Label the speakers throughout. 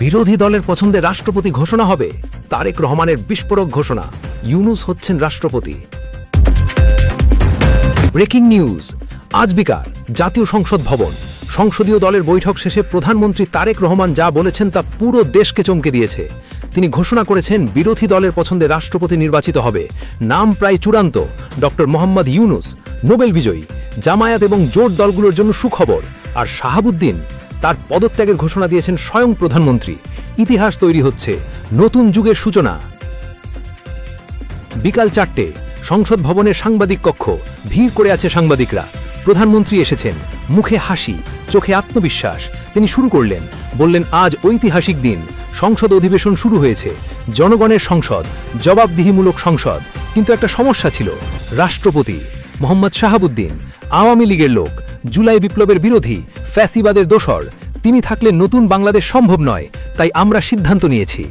Speaker 1: বিরোধী দলের পছন্দে রাষ্ট্রপতি ঘোষণা হবে। তারেক রহমানের বিস্ফোরক ঘোষণা, ইউনূস হচ্ছেন রাষ্ট্রপতি। ব্রেকিং নিউজ, আজ বিকাল জাতীয় সংসদ ভবন, সংসদীয় দলের বৈঠক শেষে প্রধানমন্ত্রী তারেক রহমান যা বলেছেন তা পুরো দেশকে চমকে দিয়েছে। তিনি ঘোষণা করেছেন বিরোধী দলের পছন্দে রাষ্ট্রপতি নির্বাচিত হবে। নাম প্রায় চূড়ান্ত, ডক্টর মোহাম্মদ ইউনূস, নোবেল বিজয়ী। জামায়াত এবং জোট দলগুলোর জন্য সুখবর। আর শাহাবুদ্দিন, তার পদত্যাগের ঘোষণা দিয়েছেন স্বয়ং প্রধানমন্ত্রী। ইতিহাস তৈরি হচ্ছে, নতুন যুগের সূচনা। বিকাল 4টে, সংসদ ভবনের সাংবাদিক কক্ষ, ভিড় করে আছে সাংবাদিকরা। প্রধানমন্ত্রী এসেছেন, মুখে হাসি, চোখে আত্মবিশ্বাস। তিনি শুরু করলেন, বললেন, আজ ঐতিহাসিক দিন। সংসদ অধিবেশন শুরু হয়েছে। জনগণের সংসদ, জবাবদিহিমূলক সংসদ। কিন্তু একটা সমস্যা ছিল। রাষ্ট্রপতি মোহাম্মদ শাহাবুদ্দিন আওয়ামী লীগের লোক, জুলাই বিপ্লবের বিরোধী, ফ্যাসিবাদের দোসর। তিনি থাকলে নতুন বাংলাদেশ সম্ভব নয়। তাই আমরা সিদ্ধান্ত নিয়েছি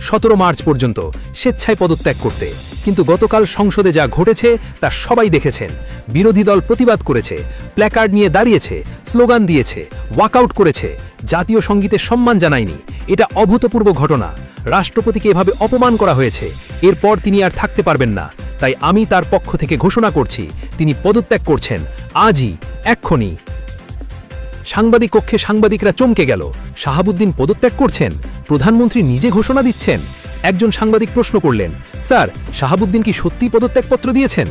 Speaker 1: 17 মার্চ পর্যন্ত স্বেচ্ছায় পদত্যাগ করতে। কিন্তু গতকাল সংসদে যা ঘটেছে তা সবাই দেখেছেন। বিরোধী দল প্রতিবাদ করেছে, প্ল্যাকার্ড নিয়ে দাঁড়িয়েছে, স্লোগান দিয়েছে, ওয়াকআউট করেছে, জাতীয় সঙ্গীতের সম্মান জানায়নি। এটা অভূতপূর্ব ঘটনা। রাষ্ট্রপতিকে এভাবে অপমান করা হয়েছে। এরপর তিনি আর থাকতে পারবেন না। তাই আমি তার পক্ষ থেকে ঘোষণা করছি, তিনি পদত্যাগ করছেন, আজই, এক্ষুনি। সাংবাদিক কক্ষে সাংবাদিকরা চমকে গেল। শাহাবুদ্দিন পদত্যাগ করছেন? প্রধানমন্ত্রী নিজে ঘোষণা দিচ্ছেন? একজন সাংবাদিক প্রশ্ন করলেন, স্যার, শাহাবুদ্দিন কি সত্যি পদত্যাগপত্র দিয়েছেন?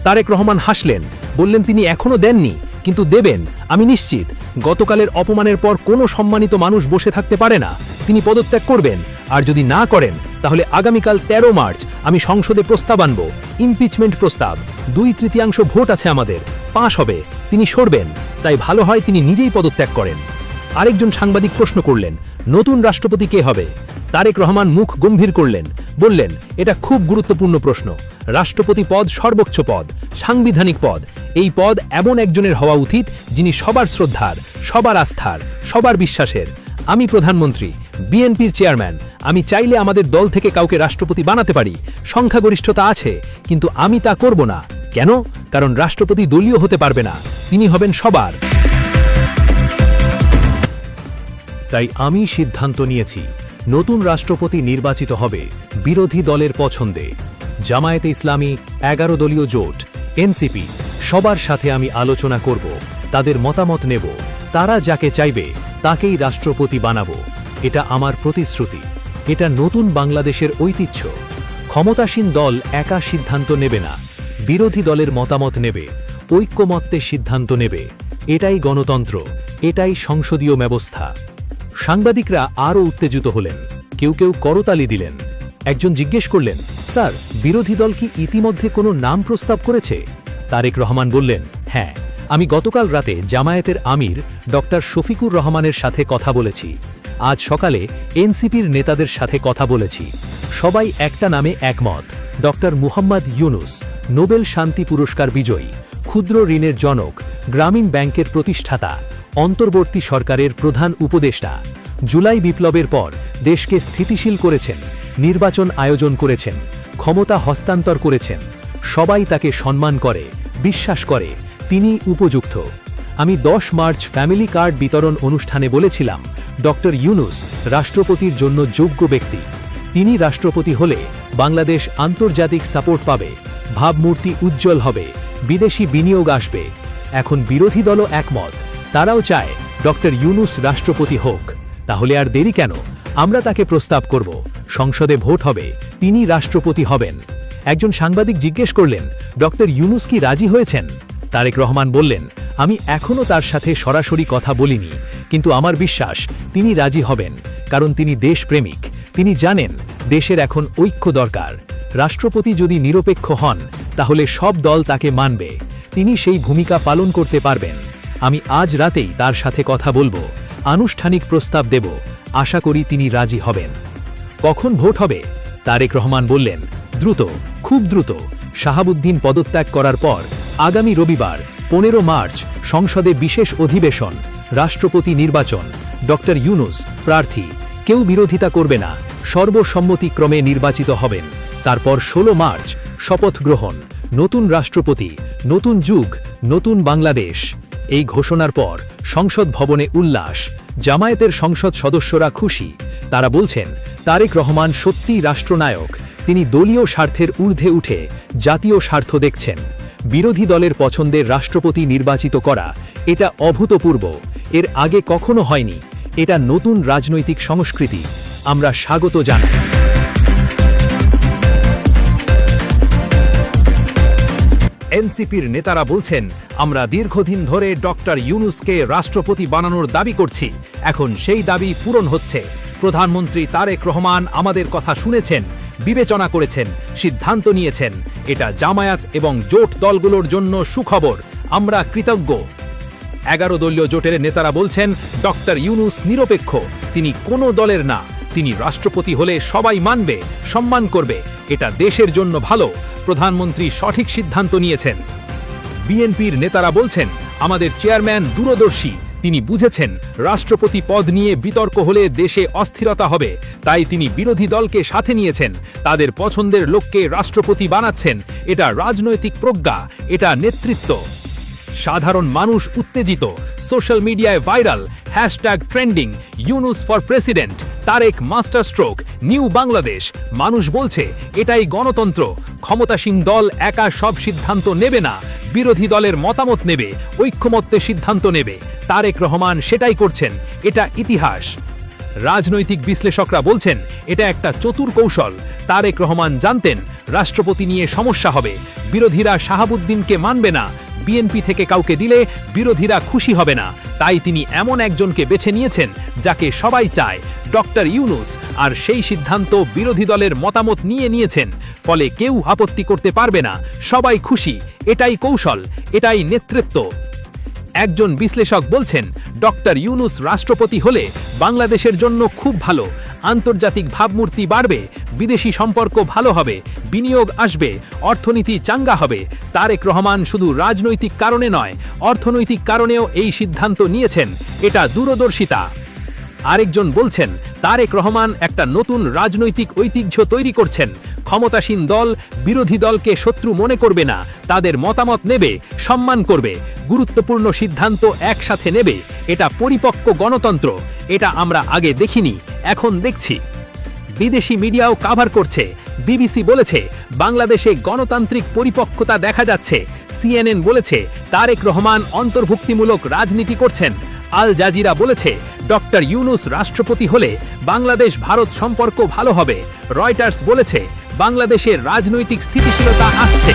Speaker 1: তারেক রহমান হাসলেন, বললেন, তিনি এখনও দেননি, কিন্তু দেবেন, আমি নিশ্চিত। গতকালের অপমানের পর কোনো সম্মানিত মানুষ বসে থাকতে পারে না। তিনি পদত্যাগ করবেন। আর যদি না করেন, তাহলে আগামীকাল 13 মার্চ আমি সংসদে প্রস্তাব আনব, ইমপিচমেন্ট প্রস্তাব। 2/3 ভোট আছে আমাদের, পাশ হবে। তিনি সরবেন। তাই ভালো হয় তিনি নিজেই পদত্যাগ করেন। আরেকজন সাংবাদিক প্রশ্ন করলেন, নতুন রাষ্ট্রপতি কে হবে? তারেক রহমান মুখ গম্ভীর করলেন, বললেন, এটা খুব গুরুত্বপূর্ণ প্রশ্ন। রাষ্ট্রপতি পদ সর্বোচ্চ পদ, সাংবিধানিক পদ। এই পদ এমন একজনের হওয়া উচিত যিনি সবার শ্রদ্ধার, সবার আস্থার, সবার বিশ্বাসের। আমি প্রধানমন্ত্রী, বিএনপির চেয়ারম্যান। আমি চাইলে আমাদের দল থেকে কাউকে রাষ্ট্রপতি বানাতে পারি। সংখ্যাগরিষ্ঠতা আছে, কিন্তু আমি তা করব না। কেন? কারণ রাষ্ট্রপতি দলীয় হতে পারবে না, তিনি হবেন সবার। তাই আমি সিদ্ধান্ত নিয়েছি, নতুন রাষ্ট্রপতি নির্বাচিত হবে বিরোধী দলের পছন্দে। জামায়াতে ইসলামী, 11 দলীয় জোট, এনসিপি, সবার সাথে আমি আলোচনা করব, তাদের মতামত নেব। তারা যাকে চাইবে তাকেই রাষ্ট্রপতি বানাবো। এটা আমার প্রতিশ্রুতি। এটা নতুন বাংলাদেশের ঐতিহ্য। ক্ষমতাসীন দল একা সিদ্ধান্ত নেবে না, বিরোধী দলের মতামত নেবে, ঐক্যমত্যে সিদ্ধান্ত নেবে। এটাই গণতন্ত্র, এটাই সংসদীয় ব্যবস্থা। সাংবাদিকরা আরও উত্তেজিত হলেন, কেউ কেউ করতালি দিলেন। একজন জিজ্ঞেস করলেন, স্যার, বিরোধী দল কি ইতিমধ্যে কোনো নাম প্রস্তাব করেছে? তারেক রহমান বললেন, হ্যাঁ, আমি গতকাল রাতে জামায়াতের আমির ডক্টর শফিকুর রহমানের সাথে কথা বলেছি। আজ সকালে এনসিপির নেতাদের সাথে কথা বলেছি। সবাই একটা নামে একমত, ডক্টর মুহাম্মদ ইউনূস, নোবেল শান্তি পুরস্কার বিজয়ী, ক্ষুদ্র ঋণের জনক, গ্রামীণ ব্যাংকের প্রতিষ্ঠাতা, অন্তর্বর্তী সরকারের প্রধান উপদেষ্টা। জুলাই বিপ্লবের পর দেশকে স্থিতিশীল করেছেন, নির্বাচন আয়োজন করেছেন, ক্ষমতা হস্তান্তর করেছেন। সবাই তাকে সম্মান করে, বিশ্বাস করে তিনি উপযুক্ত। আমি 10 মার্চ ফ্যামিলি কার্ড বিতরণ অনুষ্ঠানে বলেছিলাম, ডক্টর ইউনূস রাষ্ট্রপতির জন্য যোগ্য ব্যক্তি। তিনি রাষ্ট্রপতি হলে বাংলাদেশ আন্তর্জাতিক সাপোর্ট পাবে, ভাবমূর্তি উজ্জ্বল হবে, বিদেশি বিনিয়োগ আসবে। এখন বিরোধী দলও একমত, তারাও চায় ডক্টর ইউনূস রাষ্ট্রপতি হোক। তাহলে আর দেরি কেন? আমরা তাকে প্রস্তাব করব, সংসদে ভোট হবে, তিনি রাষ্ট্রপতি হবেন। একজন সাংবাদিক জিজ্ঞেস করলেন, ডক্টর ইউনূস কি রাজি হয়েছেন? তারেক রহমান বললেন, আমি এখনও তার সাথে সরাসরি কথা বলিনি, কিন্তু আমার বিশ্বাস তিনি রাজি হবেন। কারণ তিনি দেশপ্রেমিক। তিনি জানেন দেশের এখন ঐক্য দরকার। রাষ্ট্রপতি যদি নিরপেক্ষ হন, তাহলে সব দল তাকে মানবে। তিনি সেই ভূমিকা পালন করতে পারবেন। আমি আজ রাতেই তার সাথে কথা বলবো, আনুষ্ঠানিক প্রস্তাব দেব। আশা করি তিনি রাজি হবেন। কখন ভোট হবে? তারেক রহমান বললেন, দ্রুত, খুব দ্রুত। শাহাবুদ্দিন পদত্যাগ করার পর আগামী রবিবার 15 মার্চ সংসদে বিশেষ অধিবেশন, রাষ্ট্রপতি নির্বাচন। ডক্টর ইউনূস প্রার্থী, কেউ বিরোধিতা করবে না, সর্বসম্মতিক্রমে নির্বাচিত হবেন। তারপর 16 মার্চ শপথ গ্রহণ, নতুন রাষ্ট্রপতি, নতুন যুগ, নতুন বাংলাদেশ। এই ঘোষণার পর সংসদ ভবনে উল্লাস। জামায়াতের সংসদ সদস্যরা খুশি। তারা বলছেন তারেক রহমান সত্যিই রাষ্ট্রনায়ক। তিনি দলীয় স্বার্থের ঊর্ধ্বে উঠে জাতীয় স্বার্থ দেখছেন। বিরোধী দলের পছন্দের রাষ্ট্রপতি নির্বাচিত করা এটা অভূতপূর্ব। এর আগে কখনো হয়নি। এটা নতুন রাজনৈতিক সংস্কৃতি। আমরা স্বাগত জানাই। এনসিপির নেতারা বলছেন, আমরা দীর্ঘদিন ধরে ডক্টর ইউনূসকে রাষ্ট্রপতি বানানোর দাবি করছি। এখন সেই দাবি পূরণ হচ্ছে। প্রধানমন্ত্রী তারেক রহমান আমাদের কথা শুনেছেন, বিবেচনা করেছেন, সিদ্ধান্ত নিয়েছেন। এটা জামায়াত এবং জোট দলগুলোর জন্য সুখবর। আমরা কৃতজ্ঞ। 11 দলীয় জোটের নেতারা বলছেন, ডক্টর ইউনূস নিরপেক্ষ। তিনি কোনো দলের না। তিনি রাষ্ট্রপতি হলে সবাই মানবে, সম্মান করবে। এটা দেশের জন্য ভালো। প্রধানমন্ত্রী সঠিক সিদ্ধান্ত নিয়েছেন। বিএনপির নেতারা বলছেন, আমাদের চেয়ারম্যান দূরদর্শী। তিনি বুঝেছেন রাষ্ট্রপতি পদ নিয়ে বিতর্ক হলে দেশে অস্থিরতা হবে। তাই তিনি বিরোধী দলকে সাথে নিয়েছেন। তাদের পছন্দের লোককে রাষ্ট্রপতি বানাচ্ছেন। এটা রাজনৈতিক প্রজ্ঞা, এটা নেতৃত্ব। সাধারণ মানুষ উত্তেজিত। সোশ্যাল মিডিয়ায় viral #trending Yunus for president, Tarique master stroke, new Bangladesh. মানুষ বলছে এটাই গণতন্ত্র। ক্ষমতাসীন দল একা সব সিদ্ধান্ত নেবে না। বিরোধী দলের মতামত নেবে, ঐক্যমত্যে সিদ্ধান্ত নেবে। তারেক রহমান সেটাই করছেন। এটা ইতিহাস। রাজনৈতিক বিশ্লেষকরা বলছেন এটা একটা চতুর কৌশল। তারেক রহমান জানতেন রাষ্ট্রপতি নিয়ে সমস্যা হবে। বিরোধীরা শাহাবুদ্দিনকে মানবে না। বিএনপি থেকে কাউকে দিলে বিরোধীরা খুশি হবে না। তাই তিনি এমন একজনকে বেছে নিয়েছেন যাকে সবাই চায়, ডক্টর ইউনূস। আর সেই সিদ্ধান্ত বিরোধী দলের মতামত নিয়েছেন। ফলে কেউ আপত্তি করতে পারবে না। সবাই খুশি। এটাই কৌশল, এটাই নেতৃত্ব। একজন বিশ্লেষক বলছেন, ডক্টর ইউনূস রাষ্ট্রপতি হলে বাংলাদেশের জন্য খুব ভালো। আন্তর্জাতিক ভাবমূর্তি বাড়বে, বিদেশি সম্পর্ক ভালো হবে, বিনিয়োগ আসবে, অর্থনীতি চাঙ্গা হবে। তারেক রহমান শুধু রাজনৈতিক কারণে নয়, অর্থনৈতিক কারণেও এই সিদ্ধান্ত নিয়েছেন। এটা দূরদর্শিতা। আরেকজন বলছেন, তারেক রহমান একটা নতুন রাজনৈতিক ঐতিহ্য তৈরি করছেন। ক্ষমতাসীন দল বিরোধী দলকে শত্রু মনে করবে না। তাদের মতামত নেবে, সম্মান করবে, গুরুত্বপূর্ণ সিদ্ধান্ত একসাথে নেবে। এটা পরিপক্ক গণতন্ত্র। এটা আমরা আগে দেখিনি, এখন দেখছি। বিদেশি মিডিয়াও কভার করছে। বিবিসি বলেছে বাংলাদেশে গণতান্ত্রিক পরিপক্কতা দেখা যাচ্ছে। CNN বলেছে তারেক রহমান অন্তর্ভুক্তিমূলক রাজনীতি করছেন। আল জাজিরা বলেছে ডক্টর ইউনূস রাষ্ট্রপতি হলে বাংলাদেশ ভারত সম্পর্ক ভালো হবে। রয়টার্স বলেছে বাংলাদেশের রাজনৈতিক স্থিতিশীলতা আসছে।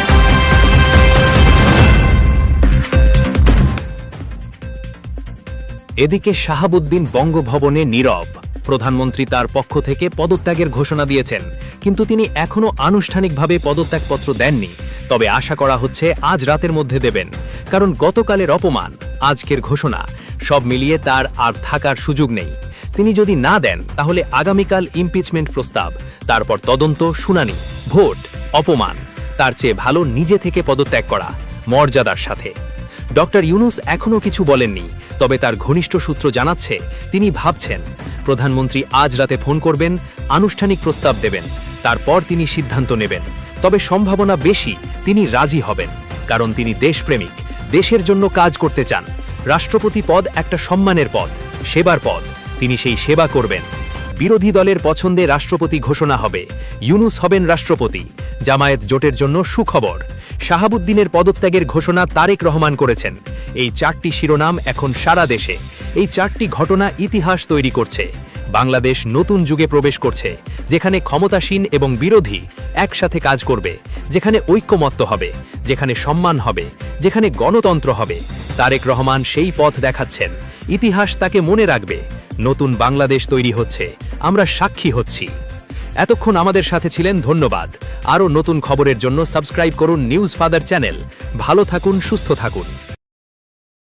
Speaker 1: এদিকে শাহাবুদ্দিন বঙ্গভবনে নীরব। প্রধানমন্ত্রী তার পক্ষ থেকে পদত্যাগের ঘোষণা দিয়েছেন, কিন্তু তিনি এখনও আনুষ্ঠানিকভাবে পদত্যাগপত্র দেননি। তবে আশা করা হচ্ছে আজ রাতের মধ্যে দেবেন। কারণ গতকালের অপমান, আজকের ঘোষণা, সব মিলিয়ে তার আর থাকার সুযোগ নেই। তিনি যদি না দেন তাহলে আগামীকাল ইমপিচমেন্ট প্রস্তাব, তারপর তদন্ত, শুনানি, ভোট, অপমান। তার চেয়ে ভালো নিজে থেকে পদত্যাগ করা, মর্যাদার সাথে। ডক্টর ইউনূস এখনও কিছু বলেননি, তবে তার ঘনিষ্ঠ সূত্র জানাচ্ছে তিনি ভাবছেন। প্রধানমন্ত্রী আজ রাতে ফোন করবেন, আনুষ্ঠানিক প্রস্তাব দেবেন, তারপর তিনি সিদ্ধান্ত নেবেন। তবে সম্ভাবনা বেশি তিনি রাজি হবেন, কারণ তিনি দেশপ্রেমিক, দেশের জন্য কাজ করতে চান। রাষ্ট্রপতি পদ একটা সম্মানের পদ, সেবার পদ। তিনি সেই সেবা করবেন। বিরোধী দলের পছন্দে রাষ্ট্রপতি ঘোষণা হবে। ইউনূস হবেন রাষ্ট্রপতি। জামায়াত জোটের জন্য সুখবর। শাহাবুদ্দিনের পদত্যাগের ঘোষণা তারেক রহমান করেছেন। এই 4টি শিরোনাম এখন সারা দেশে। এই 4টি ঘটনা ইতিহাস তৈরি করছে। বাংলাদেশ নতুন যুগে প্রবেশ করছে, যেখানে ক্ষমতাসীন এবং বিরোধী একসাথে কাজ করবে, যেখানে ঐক্যমত্য হবে, যেখানে সম্মান হবে, যেখানে গণতন্ত্র হবে। তারেক রহমান সেই পথ দেখাচ্ছেন। ইতিহাস তাকে মনে রাখবে। নতুন বাংলাদেশ তৈরি হচ্ছে। আমরা সাক্ষী হচ্ছি। এতক্ষণ আমাদের সাথে ছিলেন, ধন্যবাদ। আরও নতুন খবরের জন্য সাবস্ক্রাইব করুন নিউজ ফাদার চ্যানেল। ভালো থাকুন, সুস্থ থাকুন।